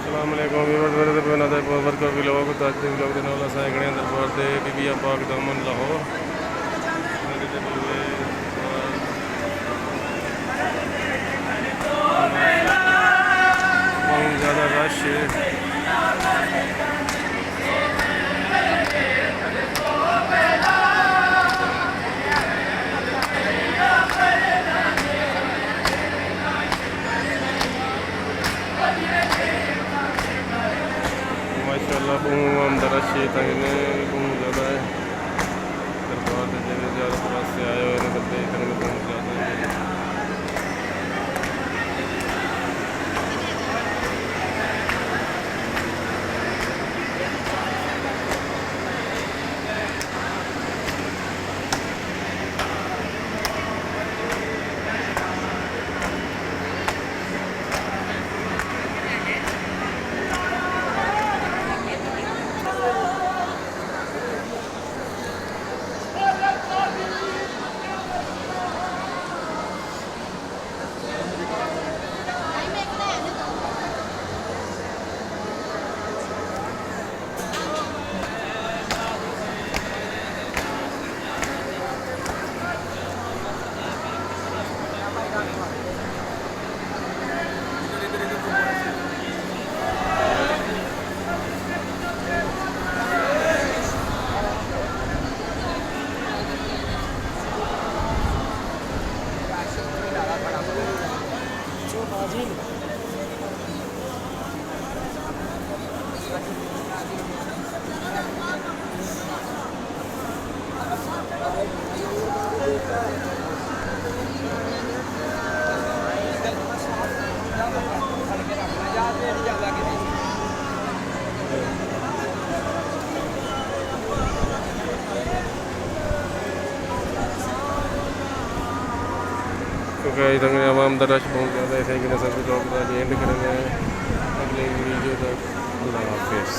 अस्सलामुअलैकुम व्यूअर्स मेरे ते नज़र पर को व्लॉग तो अज दे व्लॉग दे नाल असां हिकड़े दरबार दे बीबी पाक दामन लाहौर मेरे ते बहुत ज़्यादा रश है। माशाअल्लाह बहुत अंदर रश है तंगने बहुत ज़्यादा है। दरबार से जगह ज़्यादा से आए हुए बंदे तंगने बहुत ज़्यादा है। क्योंकि तंगने आवाम का रश बहुत ज़्यादा है। थैंक यू नसर ब्लॉग का एंड करेंगे अगले वीडियो तक। अल्लाह हाफिज़।